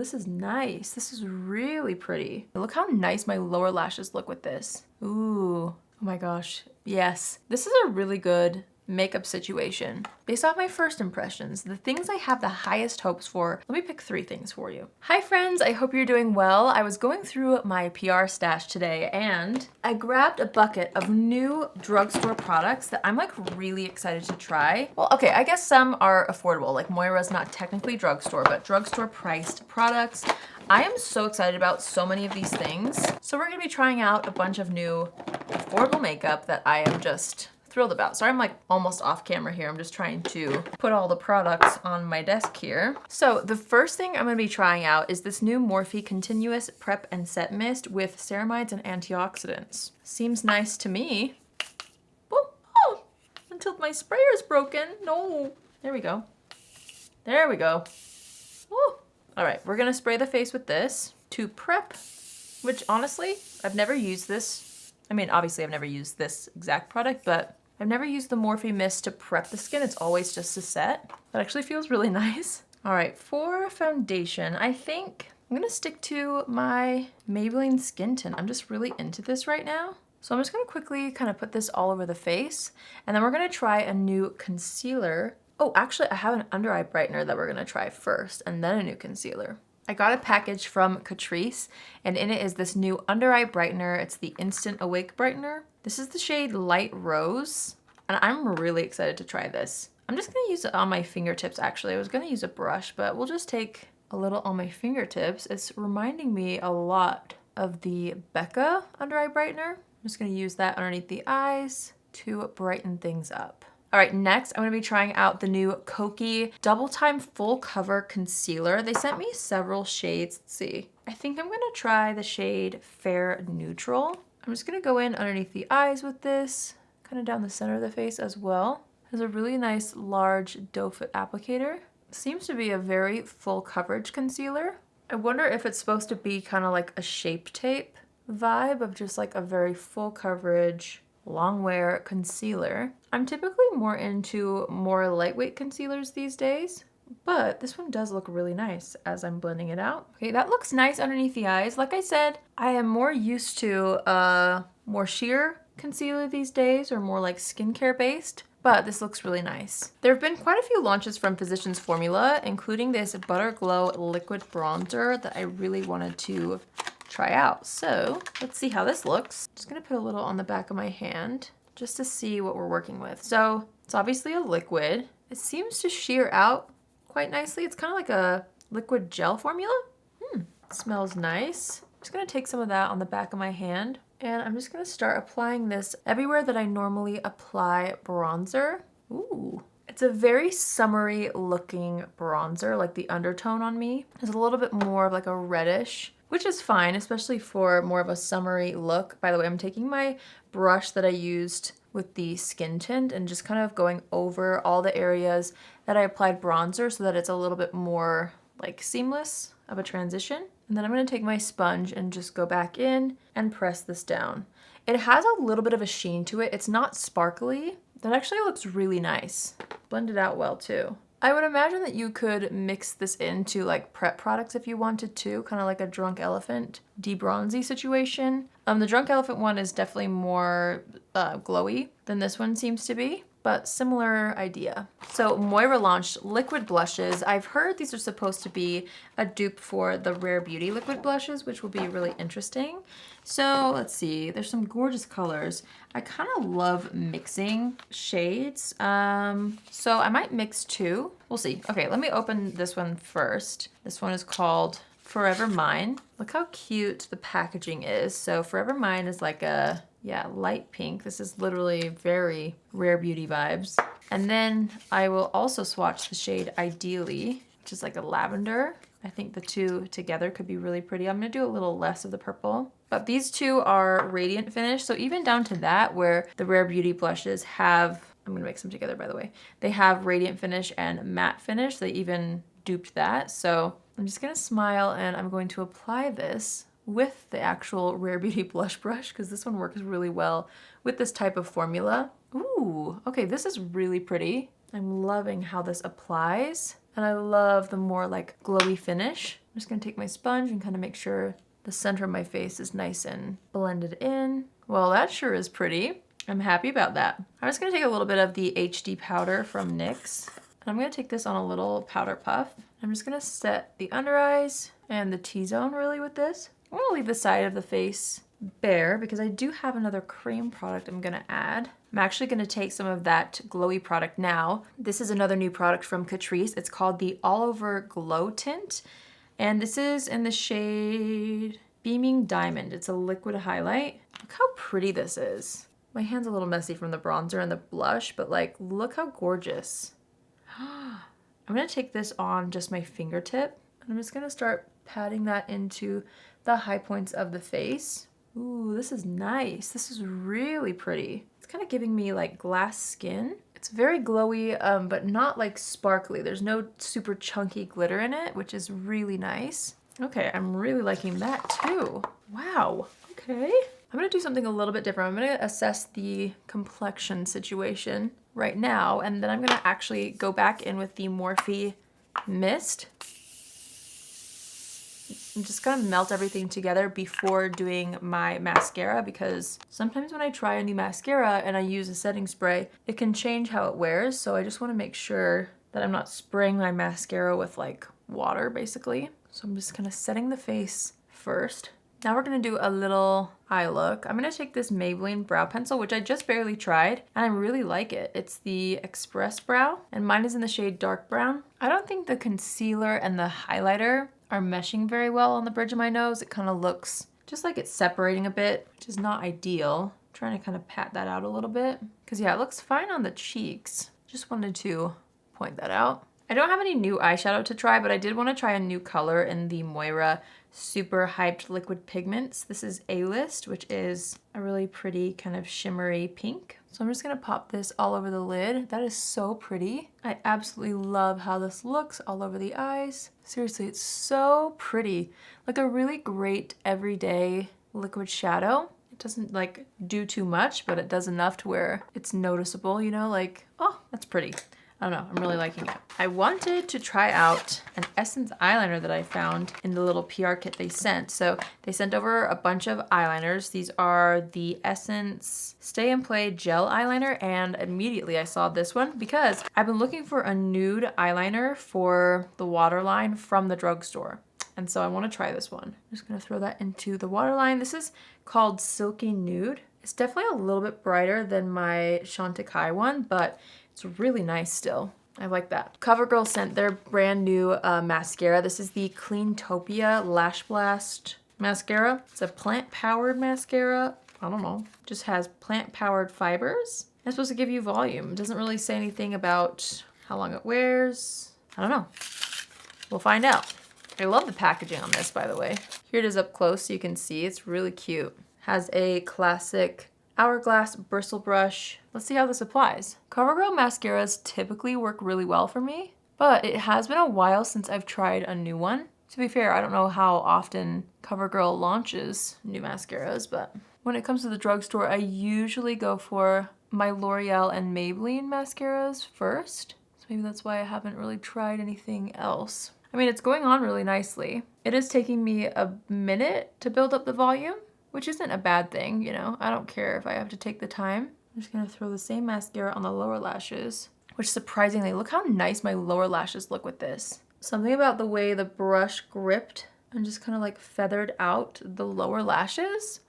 this is nice. This is really pretty. Look how nice my lower lashes look with this. Ooh, oh my gosh. Yes, this is a really good makeup situation. Based off my first impressions, the things I have the highest hopes for, let me pick 3 things for you. Hi friends, I hope you're doing well. I was going through my PR stash today and I grabbed a bucket of new drugstore products that I'm like really excited to try. Well, okay, I guess some are affordable, like Moira's not technically drugstore, but drugstore priced products. I am so excited about so many of these things. So we're gonna be trying out a bunch of new affordable makeup that I am just thrilled about. Sorry, I'm like almost off camera here. I'm just trying to put all the products on my desk here. So the first thing I'm gonna be trying out is this new Morphe Continuous Prep and Set Mist with ceramides and antioxidants. Seems nice to me. Oh, until my sprayer's broken. No, there we go. There we go. Woo. All right, we're gonna spray the face with this to prep, which honestly, I've never used this. I mean, obviously I've never used this exact product, but I've never used the Morphe mist to prep the skin. It's always just a set. That actually feels really nice. All right, for foundation, I think I'm gonna stick to my Maybelline Skin Tint. I'm just really into this right now. So I'm just gonna quickly kind of put this all over the face, and then we're gonna try a new concealer. Oh, actually I have an under eye brightener that we're gonna try first, and then a new concealer. I got a package from Catrice, and in it is this new under eye brightener. It's the Instant Awake Brightener. This is the shade Light Rose, and I'm really excited to try this. I'm just gonna use it on my fingertips actually. I was gonna use a brush, but we'll just take a little on my fingertips. It's reminding me a lot of the Becca under eye brightener. I'm just gonna use that underneath the eyes to brighten things up. All right, next I'm gonna be trying out the new Kokie Double Time Full Cover Concealer. They sent me several shades. Let's see. I think I'm gonna try the shade Fair Neutral. I'm just gonna go in underneath the eyes with this, kind of down the center of the face as well. Has a really nice large doe foot applicator. Seems to be a very full coverage concealer. I wonder if it's supposed to be kind of like a Shape Tape vibe of just like a very full coverage long wear concealer. I'm typically more into more lightweight concealers these days, but this one does look really nice as I'm blending it out. Okay, that looks nice underneath the eyes. Like I said, I am more used to more sheer concealer these days, or more like skincare based, but this looks really nice. There have been quite a few launches from Physicians Formula, including this Butter Glow liquid bronzer that I really wanted to try out. So let's see how this looks. Just gonna put a little on the back of my hand just to see what we're working with. So it's obviously a liquid. It seems to sheer out quite nicely. It's kind of like a liquid gel formula. Smells nice. I'm just gonna take some of that on the back of my hand, and I'm just gonna start applying this everywhere that I normally apply bronzer. Ooh. It's a very summery looking bronzer, like the undertone on me is a little bit more of like a reddish, which is fine, especially for more of a summery look. By the way, I'm taking my brush that I used with the skin tint and just kind of going over all the areas that I applied bronzer so that it's a little bit more like seamless of a transition. And then I'm gonna take my sponge and just go back in and press this down. It has a little bit of a sheen to it. It's not sparkly. That actually looks really nice. Blended out well too. I would imagine that you could mix this into like prep products if you wanted to, kind of like a Drunk Elephant debronzy situation. The Drunk Elephant one is definitely more glowy than this one seems to be, but similar idea. So Moira launched liquid blushes. I've heard these are supposed to be a dupe for the Rare Beauty liquid blushes, which will be really interesting. So let's see, there's some gorgeous colors. I kind of love mixing shades. So I might mix 2. We'll see. Okay, let me open this one first. This one is called Forever Mine. Look how cute the packaging is. So Forever Mine is like a, yeah, light pink. This is literally very Rare Beauty vibes. And then I will also swatch the shade Ideally, which is like a lavender. I think the two together could be really pretty. I'm gonna do a little less of the purple. But these two are radiant finish. So even down to that, where the Rare Beauty blushes have, I'm gonna mix them together by the way, they have radiant finish and matte finish. They even duped that. So I'm just gonna smile and I'm going to apply this with the actual Rare Beauty blush brush, because this one works really well with this type of formula. Ooh, okay, this is really pretty. I'm loving how this applies, and I love the more like glowy finish. I'm just gonna take my sponge and kind of make sure the center of my face is nice and blended in. Well, that sure is pretty. I'm happy about that. I'm just gonna take a little bit of the HD powder from NYX. And I'm gonna take this on a little powder puff. I'm just gonna set the under eyes and the T-zone really with this. I'm gonna leave the side of the face bare because I do have another cream product I'm gonna add. I'm actually gonna take some of that glowy product now. This is another new product from Catrice. It's called the All Over Glow Tint. And this is in the shade Beaming Diamond. It's a liquid highlight. Look how pretty this is. My hand's a little messy from the bronzer and the blush, but like, look how gorgeous. I'm gonna take this on just my fingertip, and I'm just gonna start patting that into the high points of the face. Ooh, this is nice. This is really pretty. It's kind of giving me like glass skin. It's very glowy, but not like sparkly. There's no super chunky glitter in it, which is really nice. Okay, I'm really liking that too. Wow, okay. I'm gonna do something a little bit different. I'm gonna assess the complexion situation right now, and then I'm gonna actually go back in with the Morphe mist. I'm just gonna melt everything together before doing my mascara, because sometimes when I try a new mascara and I use a setting spray, it can change how it wears. So I just wanna make sure that I'm not spraying my mascara with like water basically. So I'm just kind of setting the face first. Now we're gonna do a little eye look. I'm gonna take this Maybelline brow pencil, which I just barely tried, and I really like it. It's the Express Brow, and mine is in the shade Dark Brown. I don't think the concealer and the highlighter are meshing very well on the bridge of my nose. It kind of looks just like it's separating a bit, which is not ideal. I'm trying to kind of pat that out a little bit, because yeah, it looks fine on the cheeks. Just wanted to point that out. I don't have any new eyeshadow to try, but I did want to try a new color in the Moira Superhyped Liquid Pigments. This is A-List, which is a really pretty kind of shimmery pink. So I'm just gonna pop this all over the lid. That is so pretty. I absolutely love how this looks all over the eyes. Seriously, it's so pretty. Like a really great everyday liquid shadow. It doesn't like do too much, but it does enough to where it's noticeable, you know, like, oh, that's pretty. I don't know, I'm really liking it. I wanted to try out an Essence eyeliner that I found in the little PR kit they sent. So they sent over a bunch of eyeliners. These are the Essence Stay and Play Gel Eyeliner, and immediately I saw this one because I've been looking for a nude eyeliner for the waterline from the drugstore. And so I want to try this one. I'm just gonna throw that into the waterline. This is called Silky Nude. It's definitely a little bit brighter than my Chantecaille one, but it's really nice still. I like that. CoverGirl sent their brand new mascara. This is the Cleantopia Lash Blast mascara. It's a plant-powered mascara. I don't know. Just has plant-powered fibers. It's supposed to give you volume. It doesn't really say anything about how long it wears. I don't know. We'll find out. I love the packaging on this, by the way. Here it is up close so you can see. It's really cute. Has a classic hourglass bristle brush. Let's see how this applies. CoverGirl mascaras typically work really well for me, but it has been a while since I've tried a new one. To be fair, I don't know how often CoverGirl launches new mascaras, but when it comes to the drugstore, I usually go for my L'Oreal and Maybelline mascaras first. So maybe that's why I haven't really tried anything else. I mean, it's going on really nicely. It is taking me a minute to build up the volume, which isn't a bad thing, you know. I don't care if I have to take the time. I'm just gonna throw the same mascara on the lower lashes, which surprisingly, look how nice my lower lashes look with this. Something about the way the brush gripped and just kind of like feathered out the lower lashes.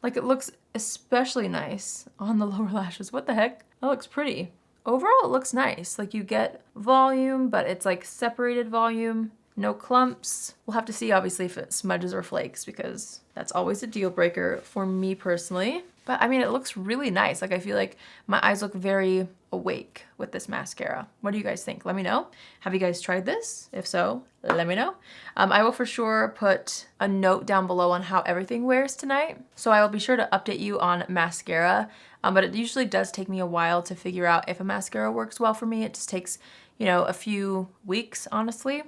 Like it looks especially nice on the lower lashes. What the heck? That looks pretty. Overall, it looks nice. Like you get volume, but it's like separated volume. No clumps. We'll have to see obviously if it smudges or flakes, because that's always a deal breaker for me personally. But I mean, it looks really nice. Like I feel like my eyes look very awake with this mascara. What do you guys think? Let me know. Have you guys tried this? If so, let me know. I will for sure put a note down below on how everything wears tonight. So I will be sure to update you on mascara. But it usually does take me a while to figure out if a mascara works well for me. It just takes, you know, a few weeks, honestly,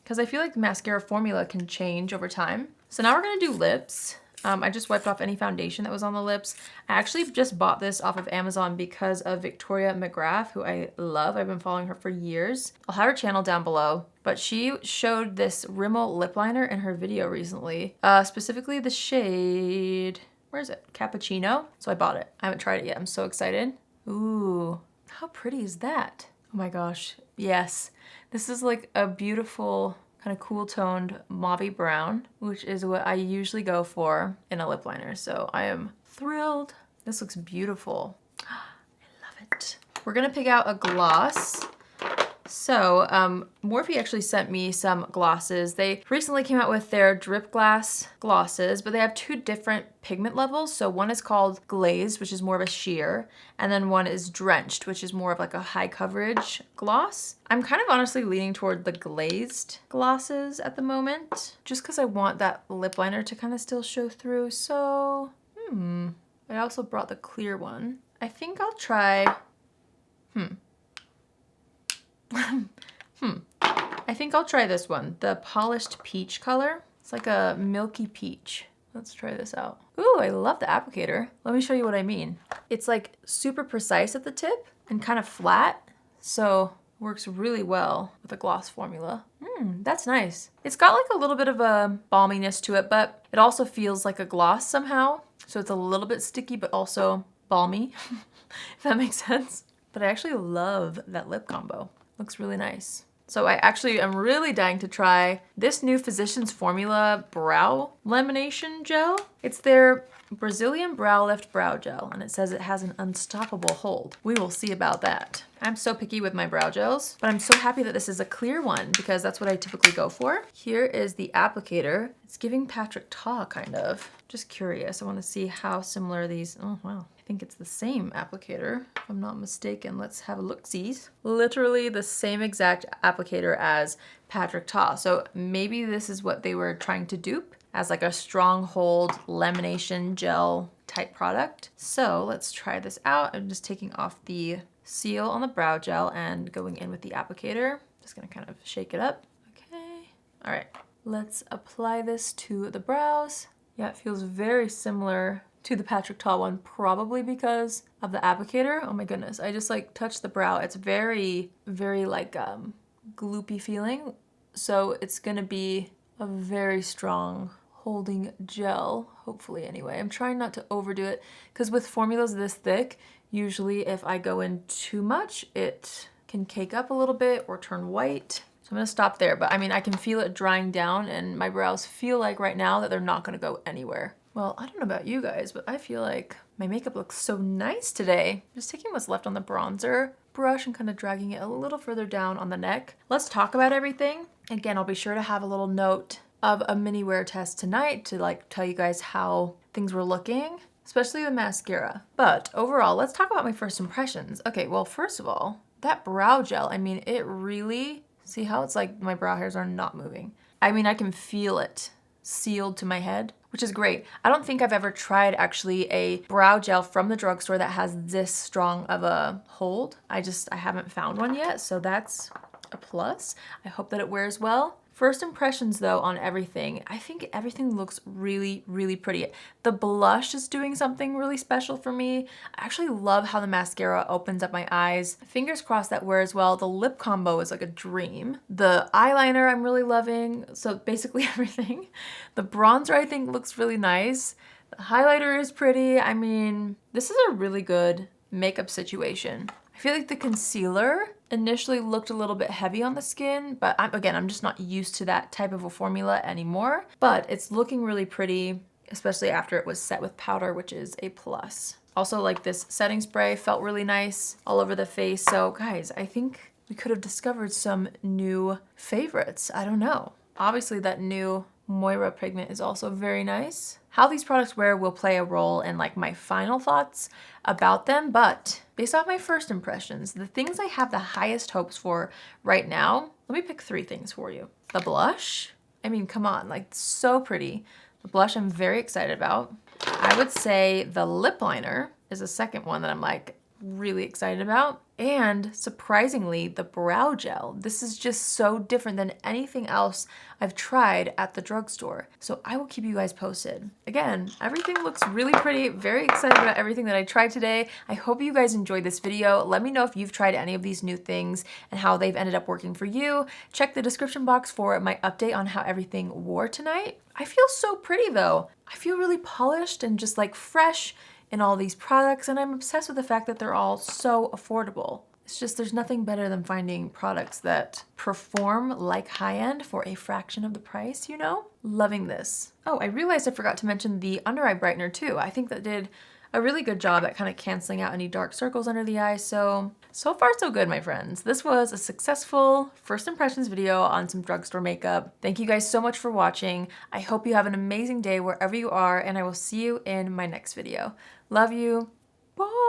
because I feel like the mascara formula can change over time. So now we're gonna do lips. I just wiped off any foundation that was on the lips. I actually just bought this off of Amazon because of Victoria McGrath, who I love. I've been following her for years. I'll have her channel down below, but she showed this Rimmel lip liner in her video recently, specifically the shade, where is it? Cappuccino. So I bought it. I haven't tried it yet. I'm so excited. Ooh, how pretty is that? Oh my gosh, yes. This is like a beautiful, kind of cool toned mauve brown, which is what I usually go for in a lip liner. So I am thrilled. This looks beautiful. I love it. We're gonna pick out a gloss. So Morphe actually sent me some glosses. They recently came out with their drip glass glosses, but they have two different pigment levels. So one is called Glazed, which is more of a sheer, and then one is Drenched, which is more of like a high coverage gloss. I'm kind of honestly leaning toward the glazed glosses at the moment, just because I want that lip liner to kind of still show through. So, I also brought the clear one. I think I'll try, I think I'll try this one, the Polished Peach color. It's like a milky peach. Let's try this out. Ooh, I love the applicator. Let me show you what I mean. It's like super precise at the tip and kind of flat, so works really well with the gloss formula. That's nice. It's got like a little bit of a balminess to it, but it also feels like a gloss somehow. So it's a little bit sticky, but also balmy, if that makes sense. But I actually love that lip combo. Looks really nice. So I actually am really dying to try this new Physicians Formula Brow Lamination Gel. It's their Brazilian Brow Lift Brow Gel, and it says it has an unstoppable hold. We will see about that. I'm so picky with my brow gels, but I'm so happy that this is a clear one because that's what I typically go for. Here is the applicator. It's giving Patrick Ta kind of. Just curious, I want to see how similar these, oh wow. I think it's the same applicator, if I'm not mistaken. Let's have a look-sees. Literally the same exact applicator as Patrick Ta. So maybe this is what they were trying to dupe as like a stronghold lamination gel type product. So let's try this out. I'm just taking off the seal on the brow gel and going in with the applicator. Just gonna kind of shake it up. Okay. All right, let's apply this to the brows. Yeah, it feels very similar to the Patrick Ta one, probably because of the applicator. Oh my goodness, I just like touched the brow. It's very, very like gloopy feeling. So it's gonna be a very strong holding gel, hopefully anyway. I'm trying not to overdo it because with formulas this thick, usually if I go in too much, it can cake up a little bit or turn white. So I'm gonna stop there, but I mean, I can feel it drying down and my brows feel like right now that they're not gonna go anywhere. Well, I don't know about you guys, but I feel like my makeup looks so nice today. Just taking what's left on the bronzer brush and kind of dragging it a little further down on the neck. Let's talk about everything. Again, I'll be sure to have a little note of a mini wear test tonight to like tell you guys how things were looking, especially the mascara. But overall, let's talk about my first impressions. Okay, well, first of all, that brow gel, I mean, it really, see how it's like my brow hairs are not moving. I mean, I can feel it sealed to my head, which is great. I don't think I've ever tried actually a brow gel from the drugstore that has this strong of a hold. I haven't found one yet, so that's a plus. I hope that it wears well. First impressions though on everything, I think everything looks really, really pretty. The blush is doing something really special for me. I actually love how the mascara opens up my eyes. Fingers crossed that wears well. The lip combo is like a dream. The eyeliner I'm really loving, so basically everything. The bronzer I think looks really nice. The highlighter is pretty. I mean, this is a really good makeup situation. I feel like the concealer initially looked a little bit heavy on the skin, but I'm just not used to that type of a formula anymore. But it's looking really pretty, especially after it was set with powder, which is a plus. Also, like this setting spray felt really nice all over the face. So guys, I think we could have discovered some new favorites. I don't know. Obviously that new Moira pigment is also very nice. How these products wear will play a role in like my final thoughts about them, but based off my first impressions, the things I have the highest hopes for right now, let me pick 3 things for you. The blush, I mean, come on, like so pretty. The blush I'm very excited about. I would say the lip liner is the second one that I'm like really excited about. And surprisingly, the brow gel. This is just so different than anything else I've tried at the drugstore. So I will keep you guys posted. Again, everything looks really pretty. Very excited about everything that I tried today. I hope you guys enjoyed this video. Let me know if you've tried any of these new things and how they've ended up working for you. Check the description box for my update on how everything wore tonight. I feel so pretty though. I feel really polished and just like fresh in all these products, and I'm obsessed with the fact that they're all so affordable. It's just there's nothing better than finding products that perform like high-end for a fraction of the price, you know? Loving this. Oh, I realized I forgot to mention the under eye brightener too. I think that did a really good job at kind of canceling out any dark circles under the eyes. So far so good, my friends. This was a successful first impressions video on some drugstore makeup. Thank you guys so much for watching. I hope you have an amazing day wherever you are, and I will see you in my next video. Love you. Bye.